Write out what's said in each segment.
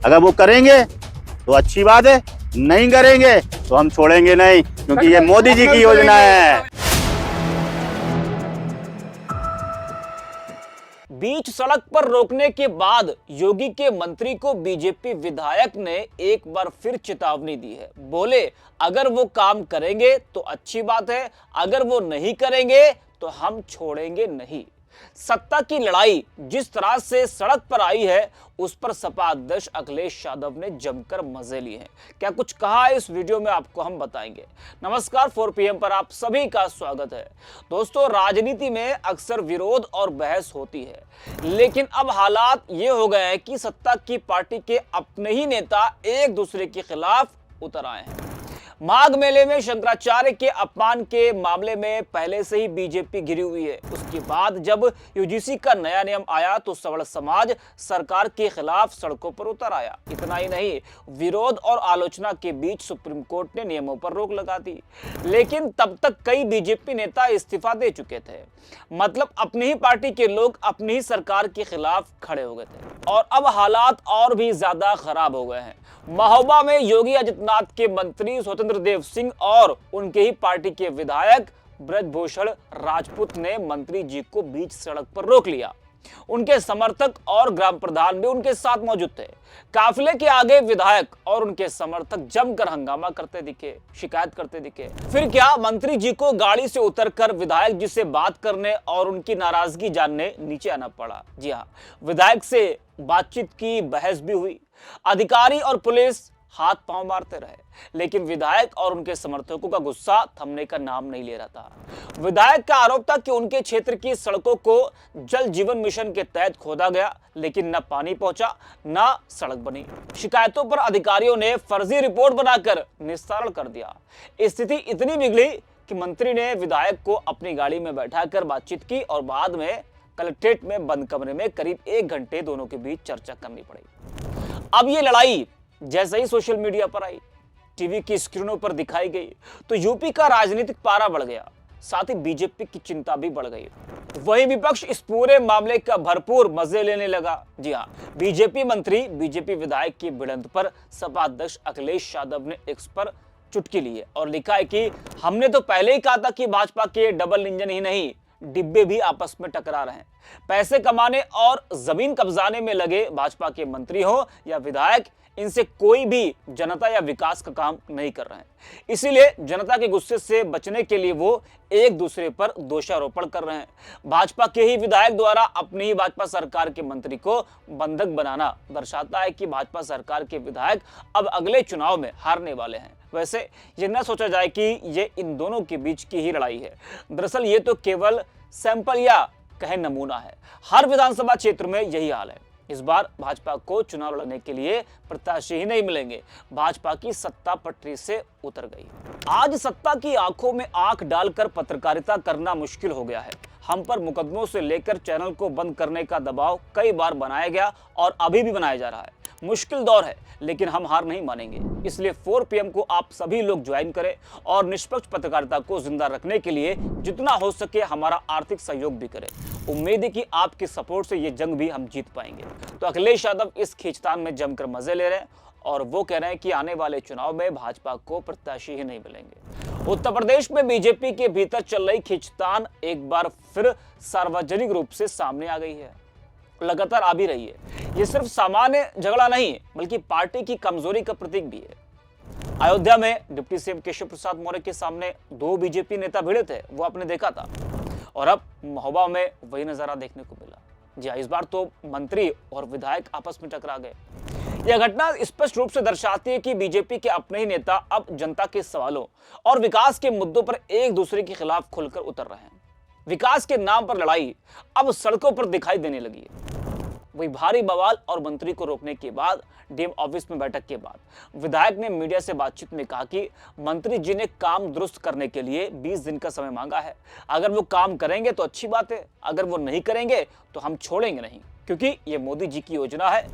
अगर वो करेंगे तो अच्छी बात है, नहीं करेंगे तो हम छोड़ेंगे नहीं, क्योंकि ये मोदी जी की योजना है। बीच सड़क पर रोकने के बाद योगी के मंत्री को बीजेपी विधायक ने एक बार फिर चेतावनी दी है। बोले अगर वो काम करेंगे तो अच्छी बात है, अगर वो नहीं करेंगे तो हम छोड़ेंगे नहीं। सत्ता की लड़ाई जिस तरह से सड़क पर आई है, उस पर सपा अध्यक्ष अखिलेश यादव ने जमकर मजे लिए हैं। क्या कुछ कहा है इस वीडियो में आपको हम बताएंगे। नमस्कार, 4 PM पर आप सभी का स्वागत है। दोस्तों, राजनीति में अक्सर विरोध और बहस होती है, लेकिन अब हालात ये हो गए हैं कि सत्ता की पार्टी के अपने ही नेता एक दूसरे के खिलाफ उतर आए हैं। माघ मेले में शंकराचार्य के अपमान के मामले में पहले से ही बीजेपी घिरी हुई है। उसके बाद जब यूजीसी का नया नियम आया तो सवर्ण समाज सरकार के खिलाफ सड़कों पर उतर आया। इतना ही नहीं, विरोध और आलोचना के बीच सुप्रीम कोर्ट ने नियमों पर रोक लगा दी, लेकिन तब तक कई बीजेपी नेता इस्तीफा दे चुके थे। मतलब अपनी ही पार्टी के लोग अपनी ही सरकार के खिलाफ खड़े हो गए थे और अब हालात और भी ज्यादा खराब हो गए हैं। महोबा में योगी आदित्यनाथ के मंत्री स्वतंत्र देव सिंह और उनके ही पार्टी के विधायक ब्रजभूषण राजपूत ने मंत्री जी को बीच सड़क पर रोक लिया। उनके समर्थक और ग्राम प्रधान भी उनके साथ मौजूद थे। काफिले के आगे विधायक और उनके समर्थक जमकर हंगामा करते दिखे, शिकायत करते दिखे। फिर क्या, मंत्री जी को गाड़ी से उतरकर विधायक जी से बात करने और उनकी नाराजगी जानने नीचे आना पड़ा। जी हाँ, विधायक से बातचीत की, बहस भी हुई। अधिकारी और पुलिस हाथ पांव मारते रहे, लेकिन विधायक और उनके समर्थकों का गुस्सा थमने का नाम नहीं ले रहा था। विधायक का आरोप था कि उनके क्षेत्र की सड़कों को जल जीवन मिशन के तहत खोदा गया, लेकिन न पानी पहुंचा न सड़क बनी। शिकायतों पर अधिकारियों ने फर्जी रिपोर्ट बनाकर निस्तारण कर दिया। स्थिति इतनी बिगड़ी कि मंत्री ने विधायक को अपनी गाड़ी में बैठाकर बातचीत की और बाद में कलेक्ट्रेट में बंद कमरे में करीब 1 घंटे दोनों के बीच चर्चा करनी पड़ी। अब ये लड़ाई जैसे ही सोशल मीडिया पर आई, टीवी की स्क्रीनों पर दिखाई गई, तो यूपी का राजनीतिक पारा बढ़ गया, साथ ही बीजेपी की चिंता भी बढ़ गई। वहीं विपक्ष इस पूरे मामले का भरपूर मजे लेने लगा। जी हां, बीजेपी मंत्री, बीजेपी विधायक की भिड़ंत पर सपा अध्यक्ष अखिलेश यादव ने एक्स पर चुटकी ली है और लिखा है कि हमने तो पहले ही कहा था कि भाजपा के डबल इंजन ही नहीं, डिब्बे भी आपस में टकरा रहे हैं। पैसे कमाने और जमीन कब्जाने में लगे भाजपा के मंत्री हो या विधायक, इनसे कोई भी जनता या विकास का काम नहीं कर रहे हैं। इसीलिए जनता के गुस्से से बचने के लिए वो एक दूसरे पर दोषारोपण कर रहे हैं। भाजपा के ही विधायक द्वारा अपनी ही भाजपा सरकार के मंत्री को बंधक बनाना दर्शाता है कि भाजपा सरकार के विधायक अब अगले चुनाव में हारने वाले हैं। वैसे ये न सोचा जाए कि ये इन दोनों के बीच की ही लड़ाई है। दरअसल ये तो केवल सैंपल या कहे नमूना है। हर विधानसभा क्षेत्र में यही हाल है। इस बार भाजपा को चुनाव लड़ने के लिए प्रत्याशी ही नहीं मिलेंगे। भाजपा की सत्ता पटरी से उतर गई। आज सत्ता की आंखों में आंख डालकर पत्रकारिता करना मुश्किल हो गया है। हम पर मुकदमों से लेकर चैनल को बंद करने का दबाव कई बार बनाया गया और अभी भी बनाया जा रहा है। मुश्किल दौर है, लेकिन हम हार नहीं मानेंगे। इसलिए 4 PM को आप सभी लोग ज्वाइन करें और निष्पक्ष पत्रकारिता को जिंदा रखने के लिए जितना हो सके हमारा आर्थिक सहयोग भी करें। उम्मीद है कि आपके सपोर्ट से ये जंग भी हम जीत पाएंगे। तो अखिलेश यादव इस खींचतान में जमकर मजे ले रहे हैं और वो कह रहे हैं कि आने वाले चुनाव में भाजपा को प्रत्याशी ही नहीं मिलेंगे। उत्तर प्रदेश में बीजेपी के भीतर चल रही खींचतान एक बार फिर सार्वजनिक रूप से सामने आ गई है, लगातार आ भी रही है। ये सिर्फ सामान्य झगड़ा नहीं, बल्कि पार्टी की कमजोरी का प्रतीक भी है। अयोध्या में डिप्टी सीएम केशव प्रसाद मौर्य के सामने 2 बीजेपी नेता भिड़े थे, वो आपने देखा था, और अब महोबा में वही नजारा देखने को मिला। जी हाँ, इस बार तो मंत्री और विधायक आपस में टकरा गए। यह घटना स्पष्ट रूप से दर्शाती है कि बीजेपी के अपने ही नेता अब जनता के सवालों और विकास के मुद्दों पर एक दूसरे के खिलाफ खुलकर उतर रहे हैं। विकास के नाम पर लड़ाई अब सड़कों पर दिखाई देने लगी है। वही भारी बवाल और मंत्री को रोकने के बाद डीएम ऑफिस में बैठक के बाद विधायक ने मीडिया से बातचीत में कहा कि मंत्री जी ने काम दुरुस्त करने के लिए 20 दिन का समय मांगा है। अगर वो काम करेंगे तो अच्छी बात है, अगर वो नहीं करेंगे तो हम छोड़ेंगे नहीं, क्योंकि ये मोदी जी की योजना है।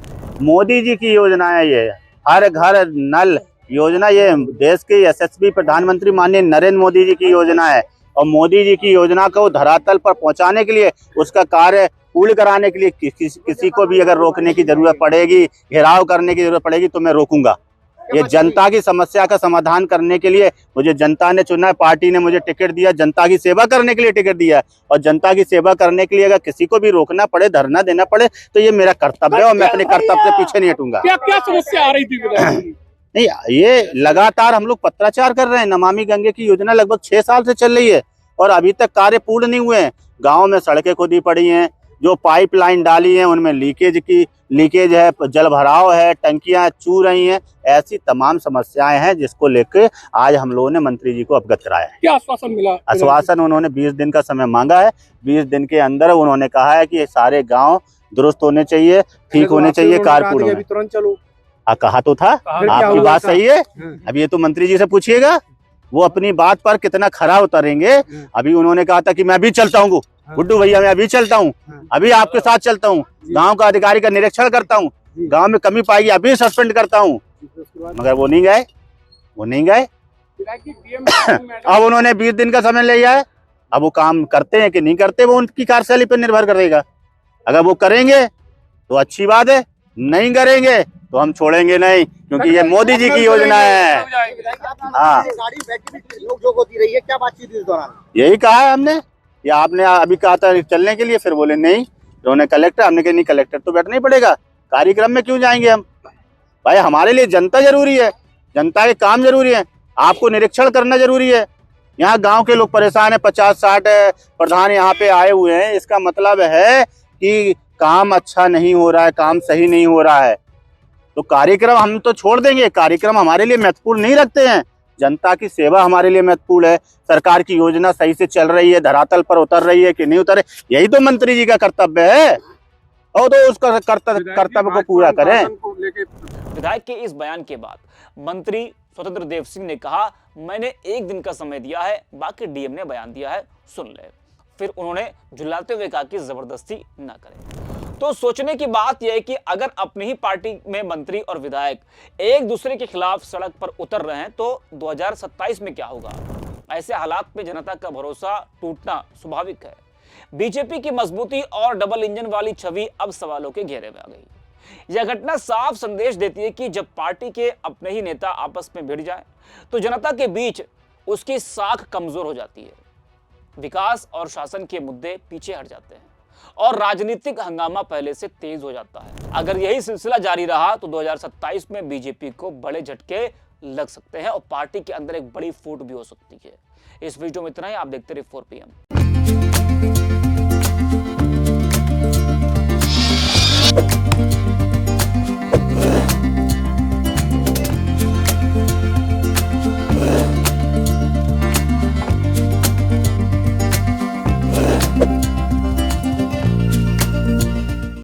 मोदी जी की योजना है ये, हर घर नल योजना। ये देश के यशस्वी प्रधानमंत्री माननीय नरेंद्र मोदी जी की योजना है और मोदी जी की योजना को धरातल पर पहुंचाने के लिए उसका कार्य पुल कराने के लिए किसी को भी अगर रोकने की जरूरत पड़ेगी, घेराव करने की जरूरत पड़ेगी तो मैं रोकूंगा। ये जनता की समस्या का समाधान करने के लिए मुझे जनता ने चुना है, पार्टी ने मुझे टिकट दिया, जनता की सेवा करने के लिए टिकट दिया है। और जनता की सेवा करने के लिए अगर किसी को भी रोकना पड़े, धरना देना पड़े, तो ये मेरा कर्तव्य है और मैं अपने कर्तव्य से पीछे नहीं हटूंगा। क्या क्या समस्या आ रही थी विधायक जी? नहीं, ये लगातार हम लोग पत्राचार कर रहे हैं। नमामि गंगे की योजना लगभग 6 साल से चल रही है और अभी तक कार्य पूर्ण नहीं हुए हैं। गाँव में सड़कें खुदी पड़ी हैं, जो पाइपलाइन डाली है उनमें लीकेज है, जल भराव है, टंकियां चू रही हैं। ऐसी तमाम समस्याएं हैं जिसको लेकर आज हम लोगों ने मंत्री जी को अवगत कराया है। क्या आश्वासन मिला? आश्वासन उन्होंने 20 दिन का समय मांगा है। 20 दिन के अंदर उन्होंने कहा है कि ये सारे गांव दुरुस्त होने चाहिए, ठीक होने चाहिए, कारपूर्ण होने। तुरंत चलो, कहा तो था। आपकी बात सही है। अब ये तो मंत्री जी से पूछिएगा, वो अपनी बात पर कितना खरा उतरेंगे। अभी उन्होंने कहा था कि मैं भी चलता हूँ गुड्डू भैया, मैं अभी चलता हूँ, अभी आपके साथ चलता हूँ, गांव का अधिकारी का निरीक्षण करता हूँ, गांव में कमी पाएगी अभी सस्पेंड करता हूँ, मगर वो नहीं गए। अब उन्होंने 20 दिन का समय लिया है। अब वो काम करते हैं कि नहीं करते, वो उनकी कार्यशैली पर निर्भर करेगा। अगर वो करेंगे तो अच्छी बात है, नहीं करेंगे तो हम छोड़ेंगे नहीं, क्योंकि ये मोदी जी की योजना है। हाँ, होती रही है, क्या बातचीत इस दौरान? यही कहा है हमने, या आपने अभी कहा था चलने के लिए, फिर बोले नहीं, उन्होंने कलेक्टर, हमने कहा नहीं कलेक्टर तो बैठना ही पड़ेगा, कार्यक्रम में क्यों जाएंगे हम? भाई हमारे लिए जनता जरूरी है, जनता के काम जरूरी है, आपको निरीक्षण करना जरूरी है। यहाँ गांव के लोग परेशान है, 50-60 प्रधान यहाँ पे आए हुए हैं, इसका मतलब है कि काम अच्छा नहीं हो रहा है, काम सही नहीं हो रहा है। तो कार्यक्रम हम तो छोड़ देंगे, कार्यक्रम हमारे लिए महत्वपूर्ण नहीं रखते हैं। जनता की सेवा हमारे लिए महत्वपूर्ण है। सरकार की योजना सही से चल रही है, धरातल पर उतर रही है कि नहीं उतर रही, यही तो मंत्री जी का कर्तव्य है, और तो उसका कर्तव्य को पूरा करें। विधायक के इस बयान के बाद मंत्री स्वतंत्र देव सिंह ने कहा, मैंने 1 दिन का समय दिया है, बाकी डीएम ने बयान दिया है, सुन ले। फिर उन्होंने झुलाते हुए कहा कि जबरदस्ती ना करें। तो सोचने की बात यह है कि अगर अपनी ही पार्टी में मंत्री और विधायक एक दूसरे के खिलाफ सड़क पर उतर रहे हैं तो 2027 में क्या होगा? ऐसे हालात में जनता का भरोसा टूटना स्वाभाविक है। बीजेपी की मजबूती और डबल इंजन वाली छवि अब सवालों के घेरे में आ गई। यह घटना साफ संदेश देती है कि जब पार्टी के अपने ही नेता आपस में भिड़ जाए तो जनता के बीच उसकी साख कमजोर हो जाती है, विकास और शासन के मुद्दे पीछे हट जाते हैं और राजनीतिक हंगामा पहले से तेज हो जाता है। अगर यही सिलसिला जारी रहा तो 2027 में बीजेपी को बड़े झटके लग सकते हैं और पार्टी के अंदर एक बड़ी फूट भी हो सकती है। इस वीडियो में इतना ही। आप देखते रहिए 4 PM।